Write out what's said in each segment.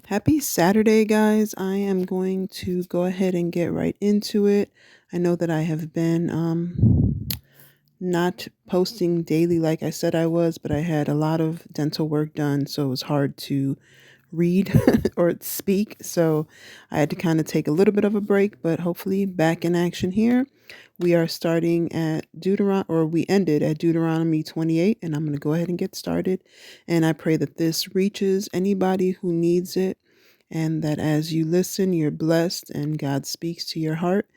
Happy Saturday, guys. I am going to go ahead and get right into it. I know that I have been not posting daily like I said I was, but I had a lot of dental work done, so it was hard to read or speak. So I had to kind of take a little bit of a break, but hopefully back in action here. We are starting at we ended at Deuteronomy 28, and I'm going to go ahead and get started. And I pray that this reaches anybody who needs it, and that as you listen, you're blessed and God speaks to your heart.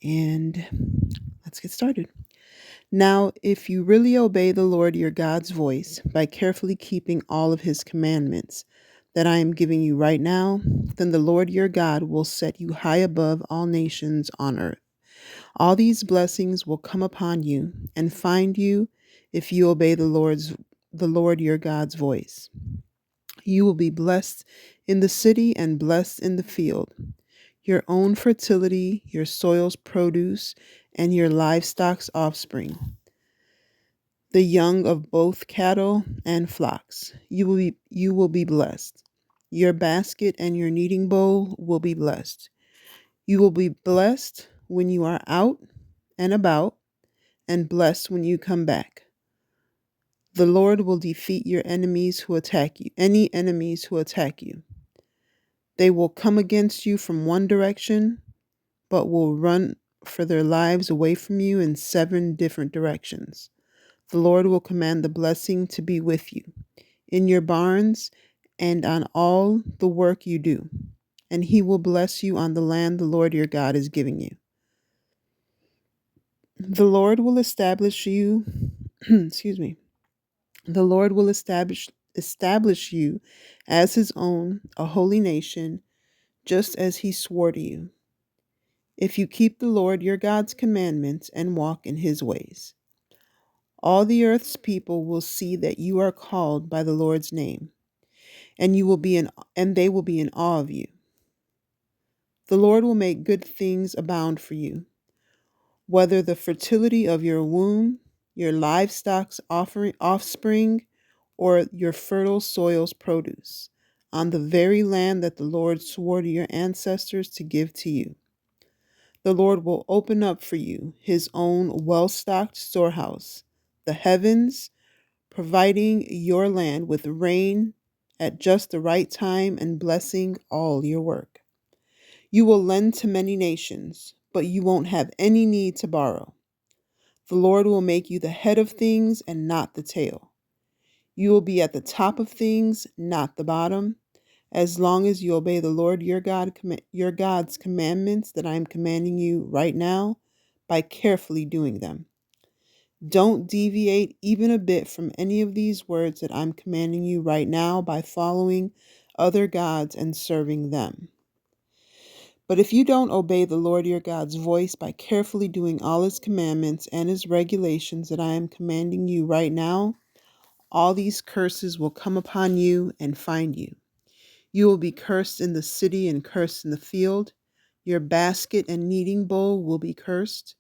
And let's get started. Now, if you really obey the Lord your God's voice by carefully keeping all of his commandments that I am giving you right now, then the Lord your God will set you high above all nations on earth. All these blessings will come upon you and find you if you obey the Lord your God's voice. You will be blessed in the city and blessed in the field. Your own fertility, your soil's produce, and your livestock's offspring, the young of both cattle and flocks. You will be blessed. Your basket and your kneading bowl will be blessed. You will be blessed when you are out and about, and blessed when you come back. The Lord will defeat your enemies who attack you, any enemies who attack you. They will come against you from one direction, but will run for their lives away from you in 7 different directions. The Lord will command the blessing to be with you in your barns and on all the work you do, and he will bless you on the land the Lord your God is giving you. The Lord will establish you, excuse me. The Lord will establish you as his own, a holy nation, just as he swore to you, if you keep the Lord your God's commandments and walk in his ways. All the earth's people will see that you are called by the Lord's name, and they will be in awe of you. The Lord will make good things abound for you, whether the fertility of your womb, your livestock's offspring, or your fertile soil's produce, on the very land that the Lord swore to your ancestors to give to you. The Lord will open up for you his own well stocked storehouse, the heavens, providing your land with rain at just the right time and blessing all your work. You will lend to many nations, but you won't have any need to borrow. The Lord will make you the head of things and not the tail. You will be at the top of things, not the bottom, as long as you obey the Lord your God's commandments that I am commanding you right now by carefully doing them. Don't deviate even a bit from any of these words that I'm commanding you right now by following other gods and serving them. But if you don't obey the Lord your God's voice by carefully doing all his commandments and his regulations that I am commanding you right now, all these curses will come upon you and find you. You will be cursed in the city and cursed in the field. Your basket and kneading bowl will be cursed.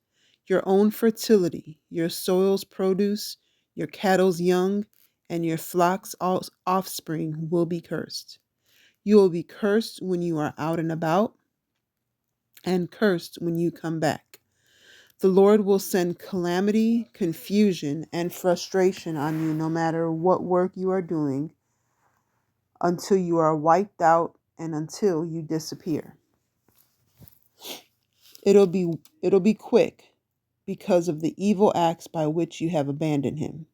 Your own fertility, your soil's produce, your cattle's young, and your flock's offspring will be cursed. You will be cursed when you are out and about, and cursed when you come back. The Lord will send calamity, confusion, and frustration on you no matter what work you are doing until you are wiped out and until you disappear. It'll be quick because of the evil acts by which you have abandoned him.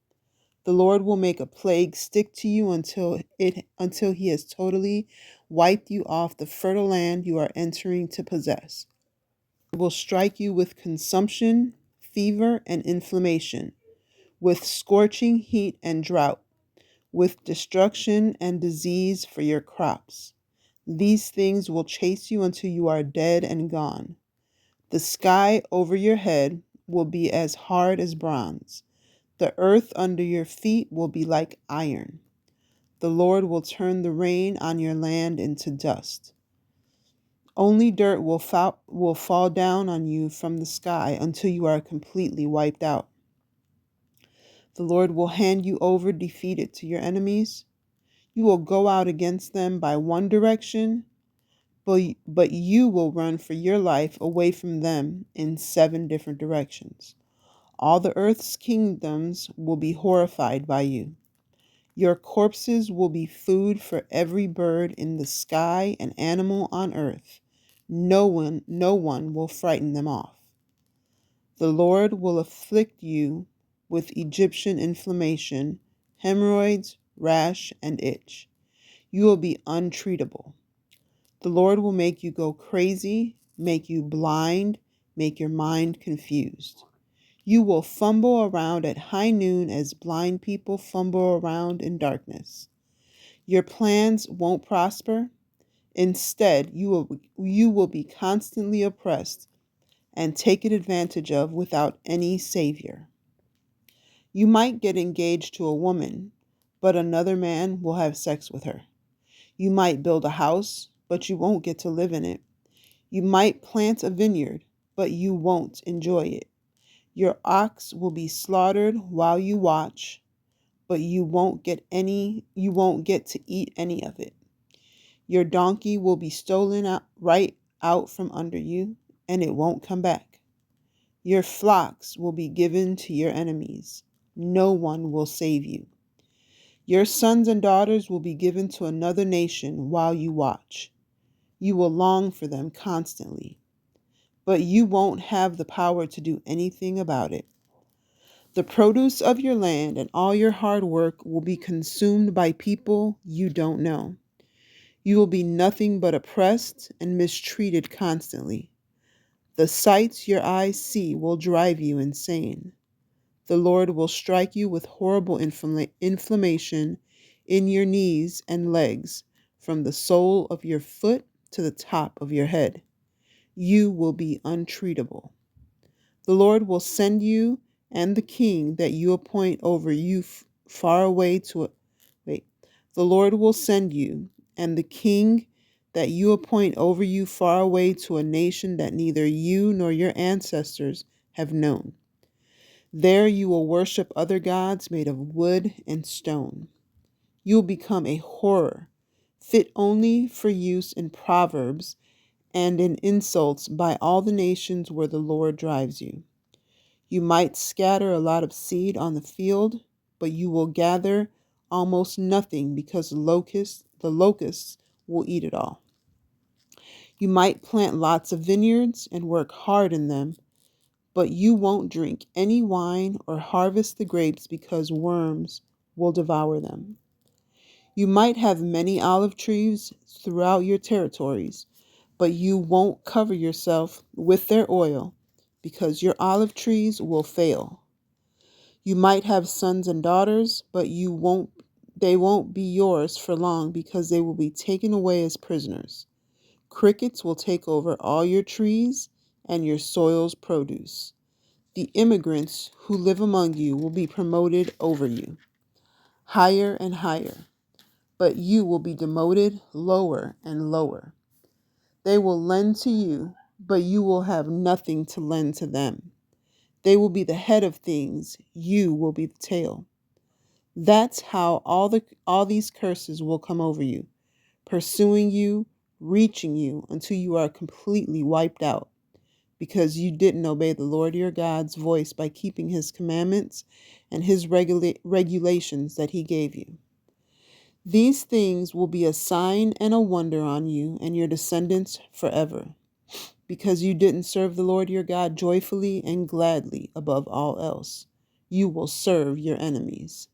The Lord will make a plague stick to you until he has totally wiped you off the fertile land you are entering to possess. It will strike you with consumption, fever, and inflammation, with scorching heat and drought, with destruction and disease for your crops. These things will chase you until you are dead and gone. The sky over your head will be as hard as bronze. The earth under your feet will be like iron. The Lord will turn the rain on your land into dust. Only dirt will fall down on you from the sky until you are completely wiped out. The Lord will hand you over defeated to your enemies. You will go out against them by one direction, but you will run for your life away from them in 7 different directions. All the earth's kingdoms will be horrified by you. Your corpses will be food for every bird in the sky and animal on earth. No one will frighten them off. The Lord will afflict you with Egyptian inflammation, hemorrhoids, rash, and itch. You will be untreatable. The Lord will make you go crazy, make you blind, make your mind confused. You will fumble around at high noon as blind people fumble around in darkness. Your plans won't prosper. Instead, you will be constantly oppressed and taken advantage of without any savior. You might get engaged to a woman, but another man will have sex with her. You might build a house, but you won't get to live in it. You might plant a vineyard, but you won't enjoy it. Your ox will be slaughtered while you watch, but you won't get to eat any of it. Your donkey will be stolen out, right out from under you, and it won't come back. Your flocks will be given to your enemies. No one will save you. Your sons and daughters will be given to another nation while you watch. You will long for them constantly, but you won't have the power to do anything about it. The produce of your land and all your hard work will be consumed by people you don't know. You will be nothing but oppressed and mistreated constantly. The sights your eyes see will drive you insane. The Lord will strike you with horrible inflammation in your knees and legs, from the sole of your foot to the top of your head. You will be untreatable. The Lord will send you and the king that you appoint over you far away to a wait. The Lord will send you and the king that you appoint over you far away to a nation that neither you nor your ancestors have known. There you will worship other gods made of wood and stone. You will become a horror, fit only for use in proverbs and in insults by all the nations where the Lord drives you. You might scatter a lot of seed on the field, but you will gather almost nothing because the locusts will eat it all. You might plant lots of vineyards and work hard in them, but you won't drink any wine or harvest the grapes because worms will devour them. You might have many olive trees throughout your territories, but you won't cover yourself with their oil because your olive trees will fail. You might have sons and daughters, but they won't be yours for long because they will be taken away as prisoners. Crickets will take over all your trees and your soil's produce. The immigrants who live among you will be promoted over you, higher and higher, but you will be demoted lower and lower. They will lend to you, but you will have nothing to lend to them. They will be the head of things, you will be the tail. That's how all these curses will come over you, pursuing you, reaching you until you are completely wiped out, because you didn't obey the Lord your God's voice by keeping his commandments and his regulations that he gave you. These things will be a sign and a wonder on you and your descendants forever, because you didn't serve the Lord your God joyfully and gladly above all else. You will serve your enemies,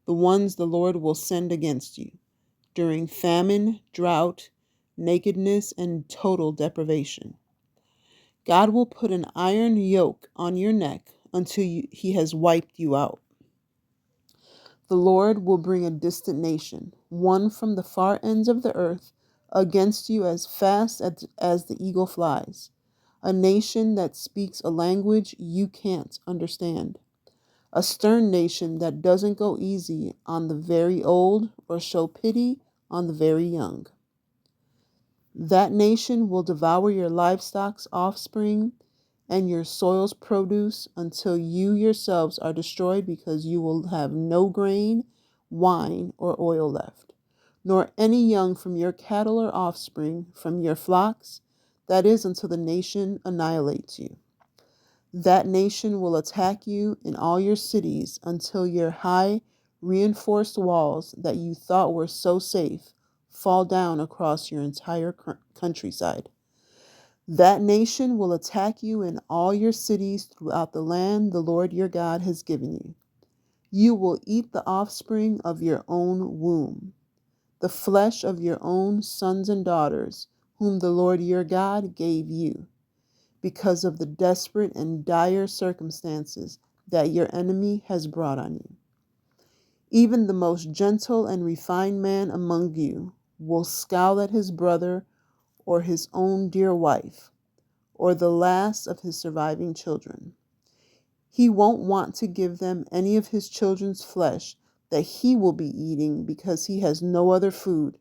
the ones the Lord will send against you, during famine, drought, nakedness, and total deprivation. God will put an iron yoke on your neck until he has wiped you out. The Lord will bring a distant nation, one from the far ends of the earth, against you as fast as the eagle flies, a nation that speaks a language you can't understand, a stern nation that doesn't go easy on the very old or show pity on the very young. That nation will devour your livestock's offspring and your soil's produce until you yourselves are destroyed because you will have no grain, wine, or oil left. nor any young from your cattle or offspring from your flocks, that is, until the nation annihilates you. That nation will attack you in all your cities until your high, reinforced walls that you thought were so safe fall down across your entire countryside. That nation will attack you in all your cities throughout the land the Lord your God has given you. You will eat the offspring of your own womb, the flesh of your own sons and daughters, whom the Lord your God gave you, because of the desperate and dire circumstances that your enemy has brought on you. Even the most gentle and refined man among you will scowl at his brother or his own dear wife, or the last of his surviving children. He won't want to give them any of his children's flesh that he will be eating because he has no other food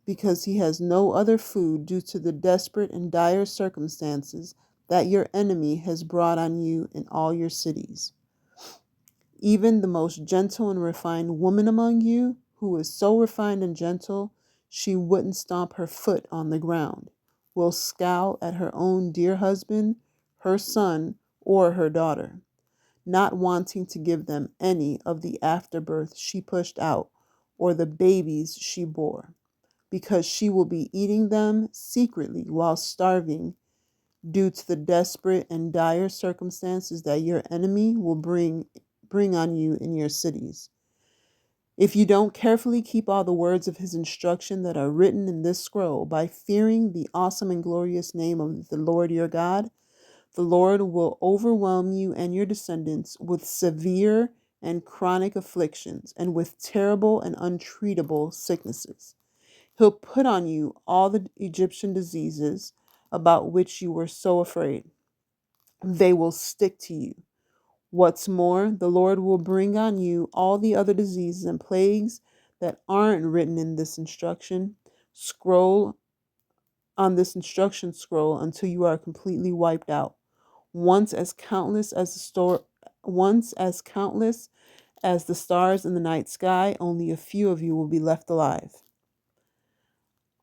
due to the desperate and dire circumstances that your enemy has brought on you in all your cities. Even the most gentle and refined woman among you, who is so refined and gentle she wouldn't stomp her foot on the ground, will scowl at her own dear husband, her son, or her daughter, not wanting to give them any of the afterbirth she pushed out or the babies she bore, because she will be eating them secretly while starving due to the desperate and dire circumstances that your enemy will bring on you in your cities. If you don't carefully keep all the words of his instruction that are written in this scroll by fearing the awesome and glorious name of the Lord your God, the Lord will overwhelm you and your descendants with severe and chronic afflictions and with terrible and untreatable sicknesses. He'll put on you all the Egyptian diseases about which you were so afraid. They will stick to you. What's more, the Lord will bring on you all the other diseases and plagues that aren't written in this scroll instruction scroll until you are completely wiped out. Once as countless as the stars in the night sky, only a few of you will be left alive.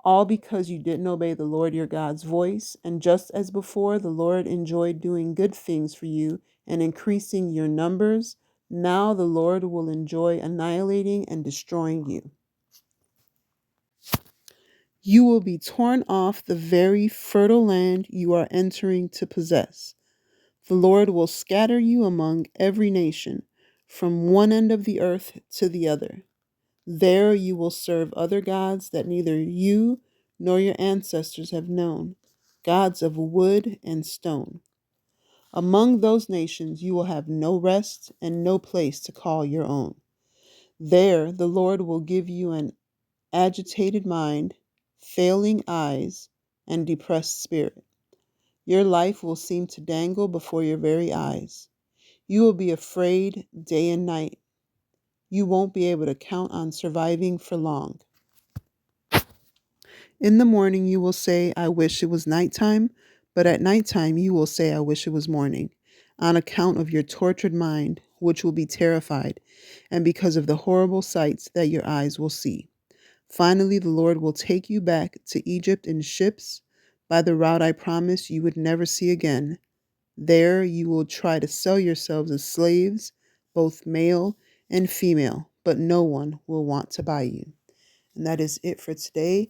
All because you didn't obey the Lord your God's voice, and just as before the Lord enjoyed doing good things for you and increasing your numbers, now the Lord will enjoy annihilating and destroying you. You will be torn off the very fertile land you are entering to possess. The Lord will scatter you among every nation, from one end of the earth to the other. There you will serve other gods that neither you nor your ancestors have known, gods of wood and stone. Among those nations you will have no rest and no place to call your own. There the Lord will give you an agitated mind, failing eyes, and depressed spirit. Your life will seem to dangle before your very eyes. You will be afraid day and night. You won't be able to count on surviving for long. In the morning you will say, I wish it was nighttime, but at nighttime you will say, I wish it was morning, on account of your tortured mind, which will be terrified, and because of the horrible sights that your eyes will see. Finally, the Lord will take you back to Egypt in ships by the route I promised you would never see again. There you will try to sell yourselves as slaves, both male and female, but no one will want to buy you. And that is it for today.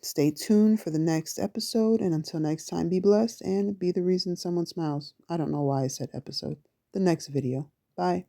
Stay tuned for the next episode, and until next time, be blessed and be the reason someone smiles. I don't know why I said episode. The next video. Bye.